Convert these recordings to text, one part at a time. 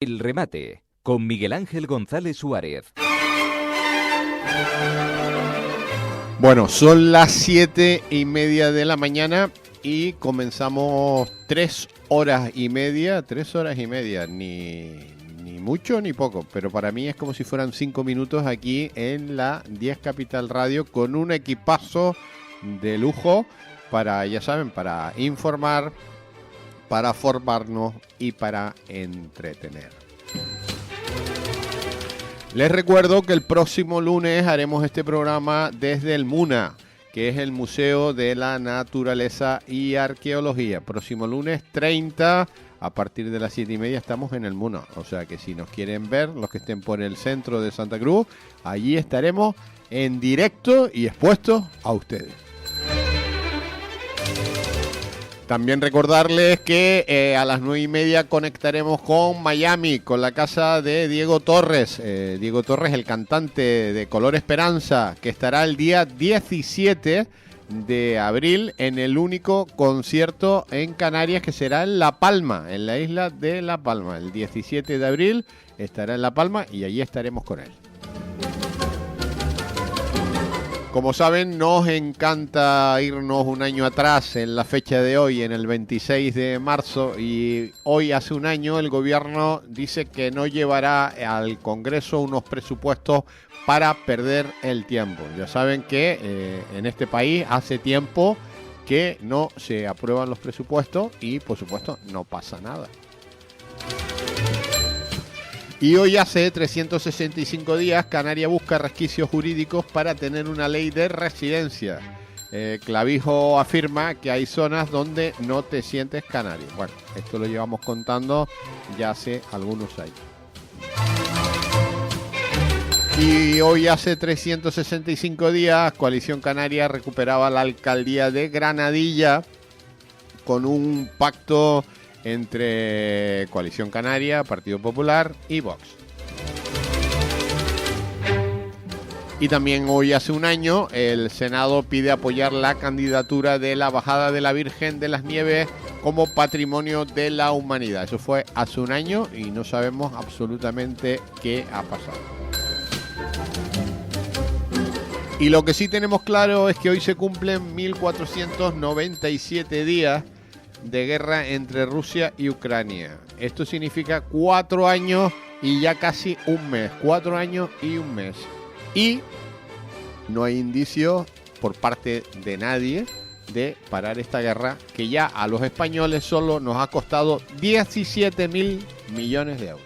El remate, con Miguel Ángel González Suárez. Bueno, son las 7:30 de la mañana y comenzamos 3 horas y media, ni mucho ni poco, pero para mí es como si fueran 5 minutos aquí en la 10 Capital Radio con un equipazo de lujo para, ya saben, para informar, para formarnos y para entretener. Les recuerdo que el próximo lunes haremos este programa desde el MUNA, que es el Museo de la Naturaleza y Arqueología. Próximo lunes 30, a partir de las 7:30 estamos en el MUNA. O sea que si nos quieren ver, los que estén por el centro de Santa Cruz, allí estaremos en directo y expuestos a ustedes. También recordarles que a las 9:30 conectaremos con Miami, con la casa de Diego Torres. Diego Torres, el cantante de Color Esperanza, que estará el día 17 de abril en el único concierto en Canarias, que será en La Palma, en la isla de La Palma. El 17 de abril estará en La Palma y allí estaremos con él. Como saben, nos encanta irnos un año atrás en la fecha de hoy, en el 26 de marzo, y hoy hace un año el gobierno dice que no llevará al Congreso unos presupuestos para perder el tiempo. Ya saben que en este país hace tiempo que no se aprueban los presupuestos y, por supuesto, no pasa nada. Y hoy hace 365 días Canarias busca resquicios jurídicos para tener una ley de residencia. Clavijo afirma que hay zonas donde no te sientes canario. Bueno, esto lo llevamos contando ya hace algunos años. Y hoy hace 365 días Coalición Canaria recuperaba la alcaldía de Granadilla con un pacto entre Coalición Canaria, Partido Popular y Vox. Y también hoy hace un año el Senado pide apoyar la candidatura de la Bajada de la Virgen de las Nieves como Patrimonio de la Humanidad. Eso fue hace un año y no sabemos absolutamente qué ha pasado. Y lo que sí tenemos claro es que hoy se cumplen 1497 días de guerra entre Rusia y Ucrania. Esto significa 4 años y ya casi un mes. 4 años y un mes. Y no hay indicios por parte de nadie de parar esta guerra, que ya a los españoles solo nos ha costado 17.000 millones de euros.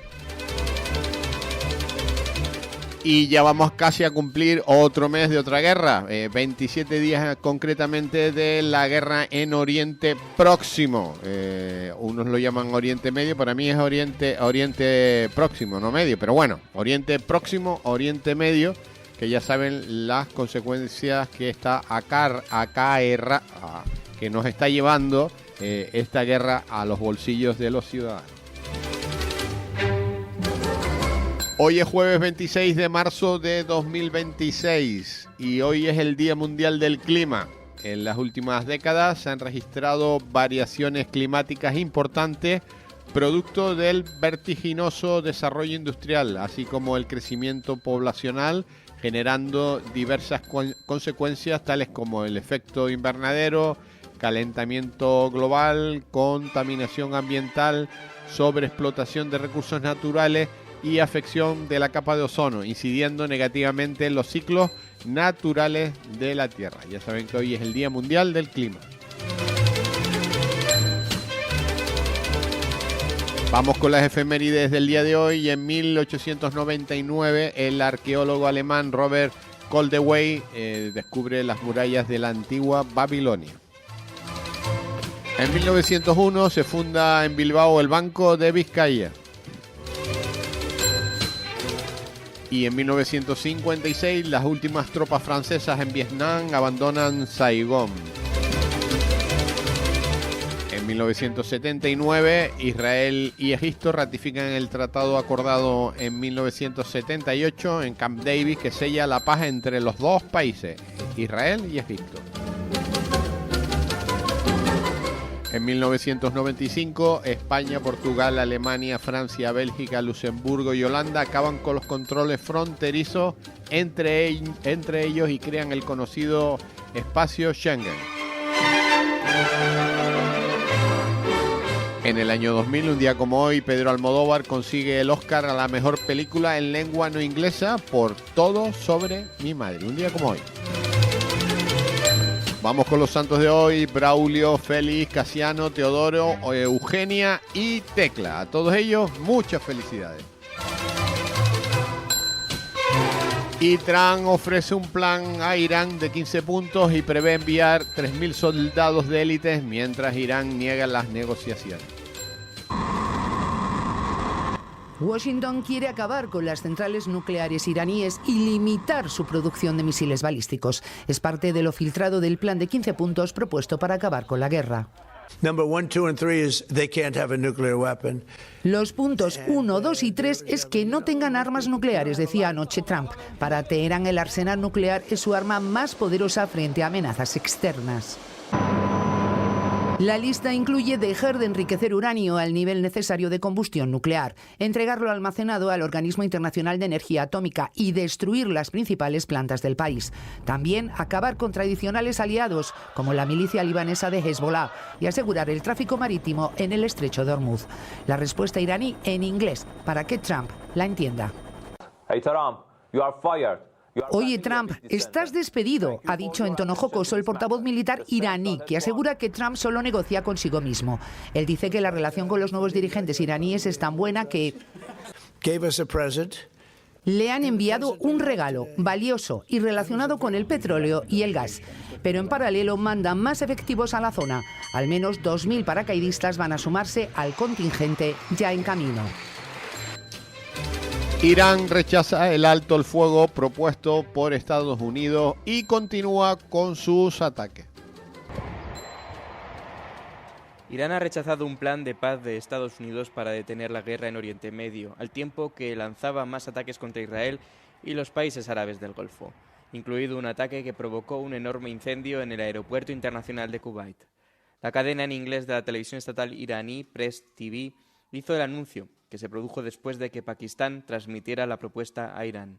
Y ya vamos casi a cumplir otro mes de otra guerra, 27 días concretamente de la guerra en Oriente Próximo. Unos lo llaman Oriente Medio, para mí es Oriente Próximo, no Medio, pero bueno, Oriente Próximo, Oriente Medio, que ya saben las consecuencias que que nos está llevando esta guerra a los bolsillos de los ciudadanos. Hoy es jueves 26 de marzo de 2026 y hoy es el Día Mundial del Clima. En las últimas décadas se han registrado variaciones climáticas importantes producto del vertiginoso desarrollo industrial, así como el crecimiento poblacional, generando diversas consecuencias tales como el efecto invernadero, calentamiento global, contaminación ambiental, sobreexplotación de recursos naturales y afección de la capa de ozono, incidiendo negativamente en los ciclos naturales de la Tierra. Ya saben que hoy es el Día Mundial del Clima. Vamos con las efemérides del día de hoy. En 1899, el arqueólogo alemán Robert Koldewey descubre las murallas de la antigua Babilonia. En 1901 se funda en Bilbao el Banco de Vizcaya. Y en 1956 las últimas tropas francesas en Vietnam abandonan Saigón. En 1979 Israel y Egipto ratifican el tratado acordado en 1978 en Camp David, que sella la paz entre los dos países, Israel y Egipto. En 1995, España, Portugal, Alemania, Francia, Bélgica, Luxemburgo y Holanda acaban con los controles fronterizos entre ellos y crean el conocido espacio Schengen. En el año 2000, un día como hoy, Pedro Almodóvar consigue el Oscar a la mejor película en lengua no inglesa por Todo sobre mi madre. Un día como hoy. Vamos con los santos de hoy: Braulio, Félix, Casiano, Teodoro, Eugenia y Tecla. A todos ellos, muchas felicidades. Y Trump ofrece un plan a Irán de 15 puntos y prevé enviar 3.000 soldados de élite mientras Irán niega las negociaciones. Washington quiere acabar con las centrales nucleares iraníes y limitar su producción de misiles balísticos. Es parte de lo filtrado del plan de 15 puntos propuesto para acabar con la guerra. Number 1, 2 and 3 is they can't have a nuclear weapon. Los puntos 1, 2 y 3 es que no tengan armas nucleares, decía anoche Trump. Para Teherán, el arsenal nuclear es su arma más poderosa frente a amenazas externas. La lista incluye dejar de enriquecer uranio al nivel necesario de combustión nuclear, entregarlo almacenado al Organismo Internacional de Energía Atómica y destruir las principales plantas del país. También acabar con tradicionales aliados, como la milicia libanesa de Hezbollah, y asegurar el tráfico marítimo en el estrecho de Hormuz. La respuesta iraní en inglés, para que Trump la entienda. Hey Trump, you are fired. Oye, Trump, estás despedido, ha dicho en tono jocoso el portavoz militar iraní, que asegura que Trump solo negocia consigo mismo. Él dice que la relación con los nuevos dirigentes iraníes es tan buena que le han enviado un regalo valioso y relacionado con el petróleo y el gas. Pero en paralelo mandan más efectivos a la zona. Al menos 2.000 paracaidistas van a sumarse al contingente ya en camino. Irán rechaza el alto el fuego propuesto por Estados Unidos y continúa con sus ataques. Irán ha rechazado un plan de paz de Estados Unidos para detener la guerra en Oriente Medio, al tiempo que lanzaba más ataques contra Israel y los países árabes del Golfo, incluido un ataque que provocó un enorme incendio en el aeropuerto internacional de Kuwait. La cadena en inglés de la televisión estatal iraní, Press TV, hizo el anuncio, que se produjo después de que Pakistán transmitiera la propuesta a Irán.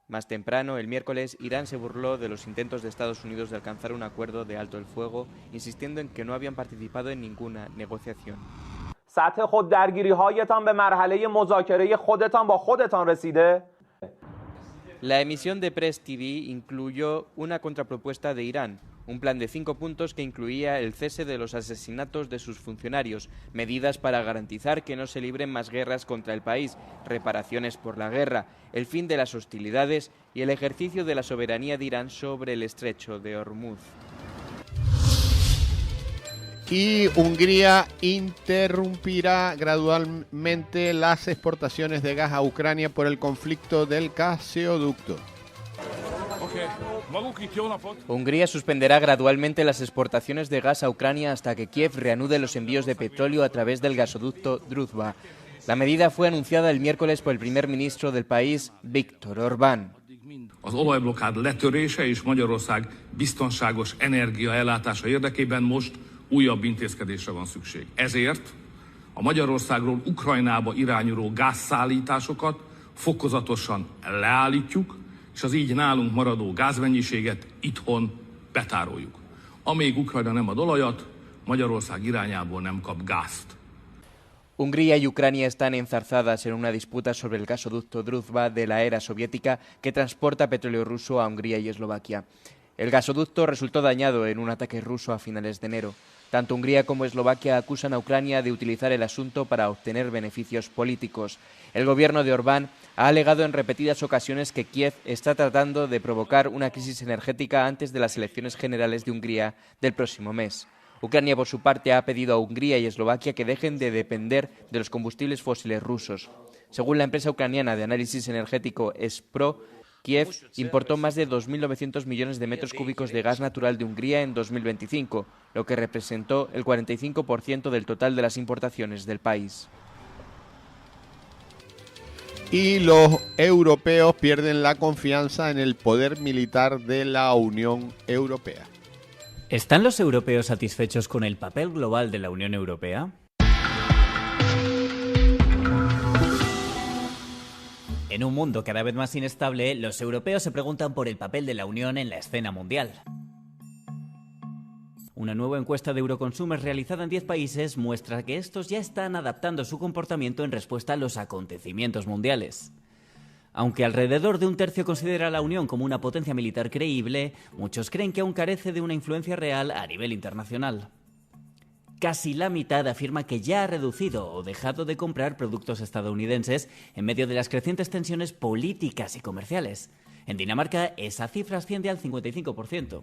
Más temprano, el miércoles, Irán se burló de los intentos de Estados Unidos de alcanzar un acuerdo de alto el fuego, insistiendo en que no habían participado en ninguna negociación. سطح خوددرگیری‌هایتان به مرحله مذاکره خودتان با خودتان رسیده؟ La emisión de Press TV incluyó una contrapropuesta de Irán, un plan de 5 puntos que incluía el cese de los asesinatos de sus funcionarios, medidas para garantizar que no se libren más guerras contra el país, reparaciones por la guerra, el fin de las hostilidades y el ejercicio de la soberanía de Irán sobre el estrecho de Hormuz. Y Hungría interrumpirá gradualmente las exportaciones de gas a Ucrania por el conflicto del gasoducto. Hungría suspenderá gradualmente las exportaciones de gas a Ucrania hasta que Kiev reanude los envíos de petróleo a través del gasoducto Druzhba. La medida fue anunciada el miércoles por el primer ministro del país, Viktor Orbán. Az olajblokkád letörése és Magyarország biztonságos energiaellátása érdekében most újabb intézkedésre van szükség. Ezért a Magyarországról Ukrajnába irányuló gázszállításokat fokozatosan leállítjuk, és az így nálunk maradó gázmennyiséget itthon betároljuk. Amíg Ukrajna nem ad olajat, Magyarország irányából nem kap gázt. Hungría y Ucrania están enzarzadas en una disputa sobre el gasoducto Druzhba de la era soviética que transporta petróleo ruso a Hungría y Eslovaquia. El gasoducto resultó dañado en un ataque ruso a finales de enero. Tanto Hungría como Eslovaquia acusan a Ucrania de utilizar el asunto para obtener beneficios políticos. El gobierno de Orbán ha alegado en repetidas ocasiones que Kiev está tratando de provocar una crisis energética antes de las elecciones generales de Hungría del próximo mes. Ucrania, por su parte, ha pedido a Hungría y Eslovaquia que dejen de depender de los combustibles fósiles rusos. Según la empresa ucraniana de análisis energético Espro, Kiev importó más de 2.900 millones de metros cúbicos de gas natural de Hungría en 2025, lo que representó el 45% del total de las importaciones del país. Y los europeos pierden la confianza en el poder militar de la Unión Europea. ¿Están los europeos satisfechos con el papel global de la Unión Europea? En un mundo cada vez más inestable, los europeos se preguntan por el papel de la Unión en la escena mundial. Una nueva encuesta de Euroconsumer realizada en 10 países muestra que estos ya están adaptando su comportamiento en respuesta a los acontecimientos mundiales. Aunque alrededor de un tercio considera a la Unión como una potencia militar creíble, muchos creen que aún carece de una influencia real a nivel internacional. Casi la mitad afirma que ya ha reducido o dejado de comprar productos estadounidenses en medio de las crecientes tensiones políticas y comerciales. En Dinamarca, esa cifra asciende al 55%.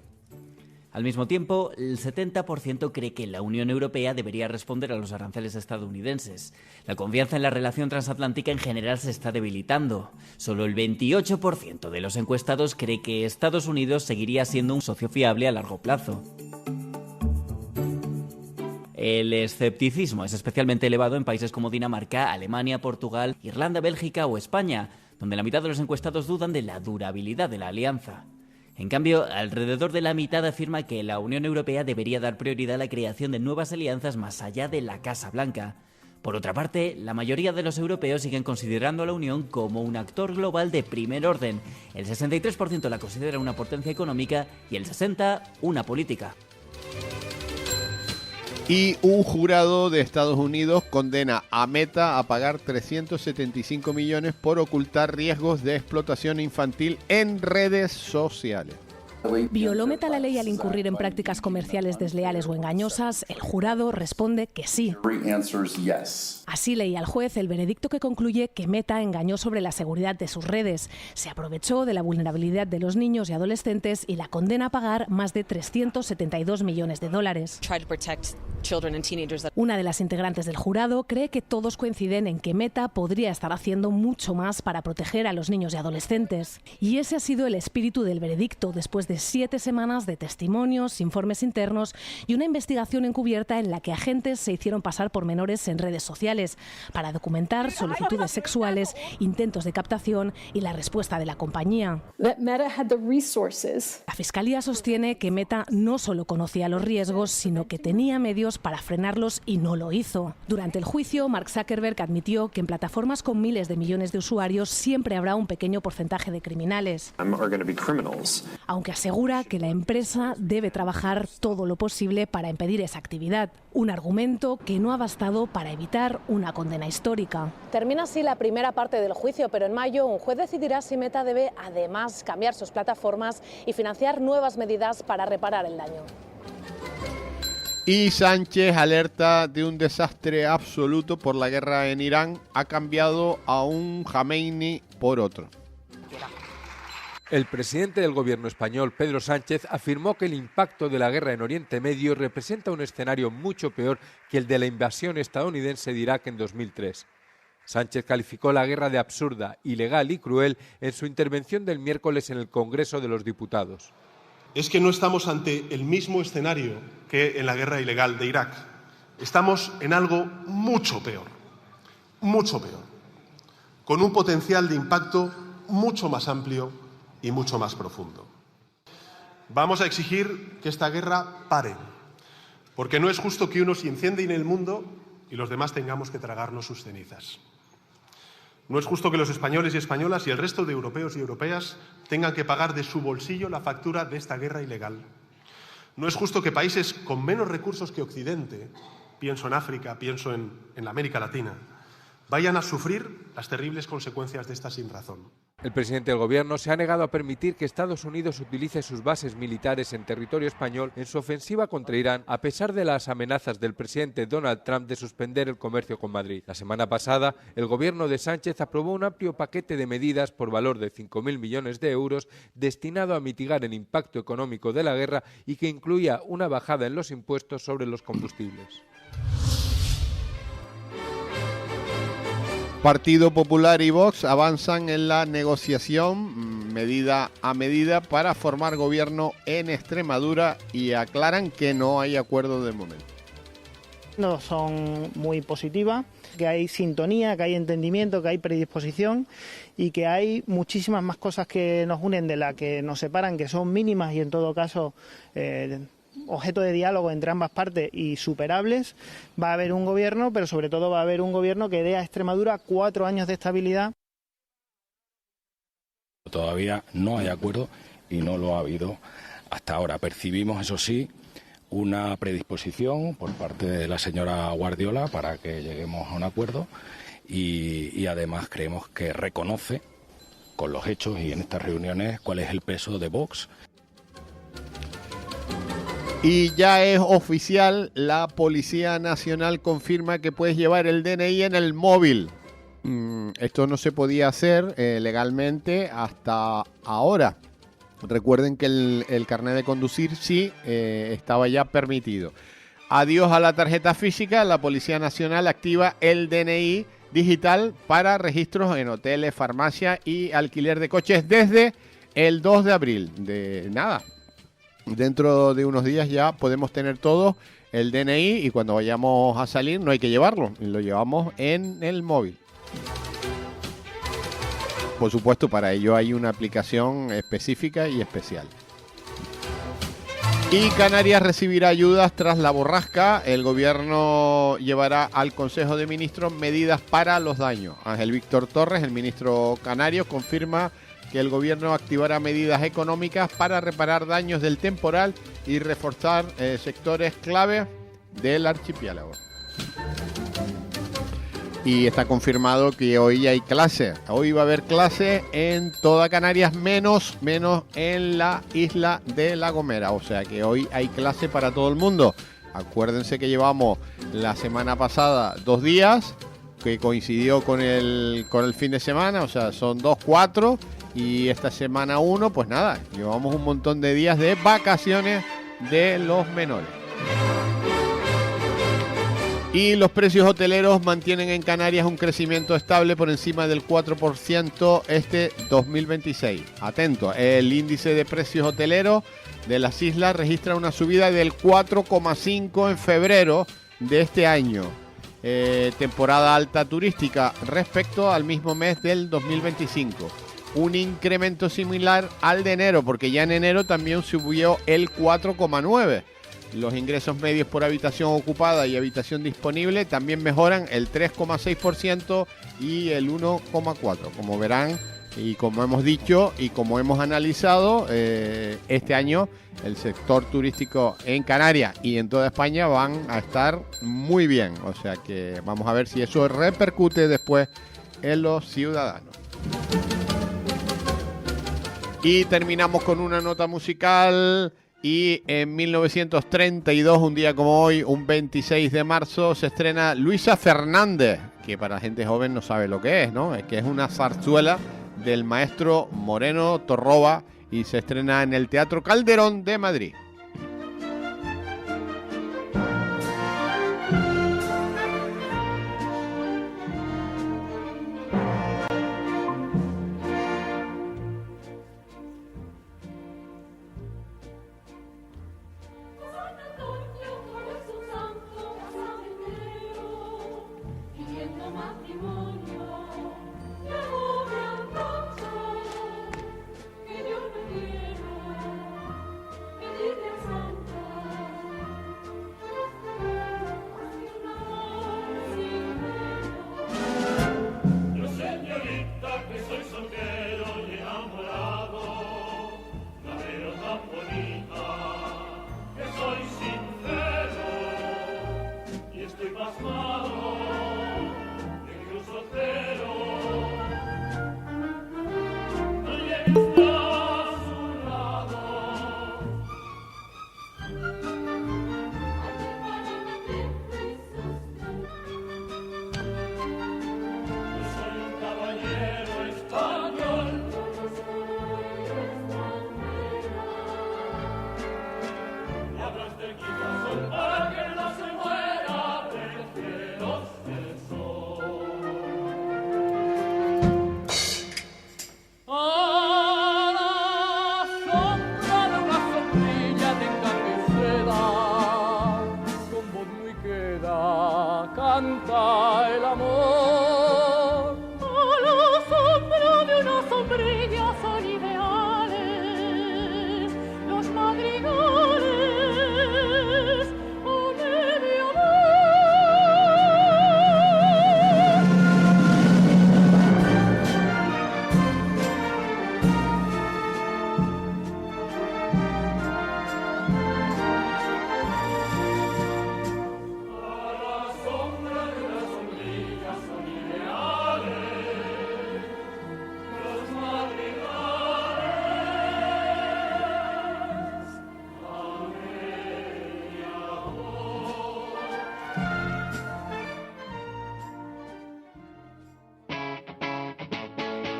Al mismo tiempo, el 70% cree que la Unión Europea debería responder a los aranceles estadounidenses. La confianza en la relación transatlántica en general se está debilitando. Solo el 28% de los encuestados cree que Estados Unidos seguiría siendo un socio fiable a largo plazo. El escepticismo es especialmente elevado en países como Dinamarca, Alemania, Portugal, Irlanda, Bélgica o España, donde la mitad de los encuestados dudan de la durabilidad de la alianza. En cambio, alrededor de la mitad afirma que la Unión Europea debería dar prioridad a la creación de nuevas alianzas más allá de la Casa Blanca. Por otra parte, la mayoría de los europeos siguen considerando a la Unión como un actor global de primer orden. El 63% la considera una potencia económica y el 60% una política. Y un jurado de Estados Unidos condena a Meta a pagar 375 millones por ocultar riesgos de explotación infantil en redes sociales. ¿Violó Meta la ley al incurrir en prácticas comerciales desleales o engañosas? El jurado responde que sí. Así leía el juez el veredicto que concluye que Meta engañó sobre la seguridad de sus redes, se aprovechó de la vulnerabilidad de los niños y adolescentes y la condena a pagar más de 372 millones de dólares. Una de las integrantes del jurado cree que todos coinciden en que Meta podría estar haciendo mucho más para proteger a los niños y adolescentes. Y ese ha sido el espíritu del veredicto después de 7 semanas de testimonios, informes internos y una investigación encubierta en la que agentes se hicieron pasar por menores en redes sociales para documentar solicitudes sexuales, intentos de captación y la respuesta de la compañía. La Fiscalía sostiene que Meta no solo conocía los riesgos, sino que tenía medios para frenarlos y no lo hizo. Durante el juicio, Mark Zuckerberg admitió que en plataformas con miles de millones de usuarios siempre habrá un pequeño porcentaje de criminales. Aunque asegura que la empresa debe trabajar todo lo posible para impedir esa actividad. Un argumento que no ha bastado para evitar una condena histórica. Termina así la primera parte del juicio, pero en mayo un juez decidirá si Meta debe además cambiar sus plataformas y financiar nuevas medidas para reparar el daño. Y Sánchez alerta de un desastre absoluto por la guerra en Irán. Ha cambiado a un Khamenei por otro. El presidente del gobierno español, Pedro Sánchez, afirmó que el impacto de la guerra en Oriente Medio representa un escenario mucho peor que el de la invasión estadounidense de Irak en 2003. Sánchez calificó la guerra de absurda, ilegal y cruel en su intervención del miércoles en el Congreso de los Diputados. Es que no estamos ante el mismo escenario que en la guerra ilegal de Irak. Estamos en algo mucho peor, con un potencial de impacto mucho más amplio y mucho más profundo. Vamos a exigir que esta guerra pare, porque no es justo que unos incendien el mundo y los demás tengamos que tragarnos sus cenizas. No es justo que los españoles y españolas y el resto de europeos y europeas tengan que pagar de su bolsillo la factura de esta guerra ilegal. No es justo que países con menos recursos que Occidente, pienso en África, pienso en la América Latina, vayan a sufrir las terribles consecuencias de esta sinrazón. El presidente del gobierno se ha negado a permitir que Estados Unidos utilice sus bases militares en territorio español en su ofensiva contra Irán, a pesar de las amenazas del presidente Donald Trump de suspender el comercio con Madrid. La semana pasada, el gobierno de Sánchez aprobó un amplio paquete de medidas por valor de 5.000 millones de euros destinado a mitigar el impacto económico de la guerra y que incluía una bajada en los impuestos sobre los combustibles. Partido Popular y Vox avanzan en la negociación medida a medida para formar gobierno en Extremadura y aclaran que no hay acuerdo de momento. No son muy positivas, que hay sintonía, que hay entendimiento, que hay predisposición y que hay muchísimas más cosas que nos unen de las que nos separan, que son mínimas y en todo caso objeto de diálogo entre ambas partes y superables, va a haber un gobierno, pero sobre todo va a haber un gobierno que dé a Extremadura 4 años de estabilidad. Todavía no hay acuerdo y no lo ha habido hasta ahora. Percibimos, eso sí, una predisposición por parte de la señora Guardiola para que lleguemos a un acuerdo y además creemos que reconoce con los hechos y en estas reuniones cuál es el peso de Vox. Y ya es oficial, la Policía Nacional confirma que puedes llevar el DNI en el móvil. Esto no se podía hacer legalmente hasta ahora. Recuerden que el carnet de conducir sí estaba ya permitido. Adiós a la tarjeta física, la Policía Nacional activa el DNI digital para registros en hoteles, farmacias y alquiler de coches desde el 2 de abril. Dentro de unos días ya podemos tener todo el DNI y cuando vayamos a salir no hay que llevarlo, lo llevamos en el móvil. Por supuesto, para ello hay una aplicación específica y especial. Y Canarias recibirá ayudas tras la borrasca. El gobierno llevará al Consejo de Ministros medidas para los daños. Ángel Víctor Torres, el ministro canario, confirma que el gobierno activará medidas económicas para reparar daños del temporal y reforzar sectores clave del archipiélago. Y está confirmado que hoy hay clase. Hoy va a haber clase en toda Canarias, menos en la isla de La Gomera. O sea que hoy hay clase para todo el mundo. Acuérdense que llevamos la semana pasada 2 días, que coincidió con el fin de semana. O sea, son 2, 4. Y esta semana 1, pues nada, llevamos un montón de días de vacaciones de los menores. Y los precios hoteleros mantienen en Canarias un crecimiento estable por encima del 4% este 2026. Atento, el índice de precios hoteleros de las islas registra una subida del 4,5 en febrero de este año. Temporada alta turística respecto al mismo mes del 2025. Un incremento similar al de enero, porque ya en enero también subió el 4,9%. Los ingresos medios por habitación ocupada y habitación disponible también mejoran el 3,6% y el 1,4%. Como verán y como hemos dicho y como hemos analizado, este año el sector turístico en Canarias y en toda España van a estar muy bien. O sea que vamos a ver si eso repercute después en los ciudadanos. Y terminamos con una nota musical. Y en 1932, un día como hoy, un 26 de marzo, se estrena Luisa Fernández, que para gente joven no sabe lo que es, ¿no? Es que es una zarzuela del maestro Moreno Torroba y se estrena en el Teatro Calderón de Madrid.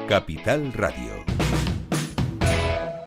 Capital Radio.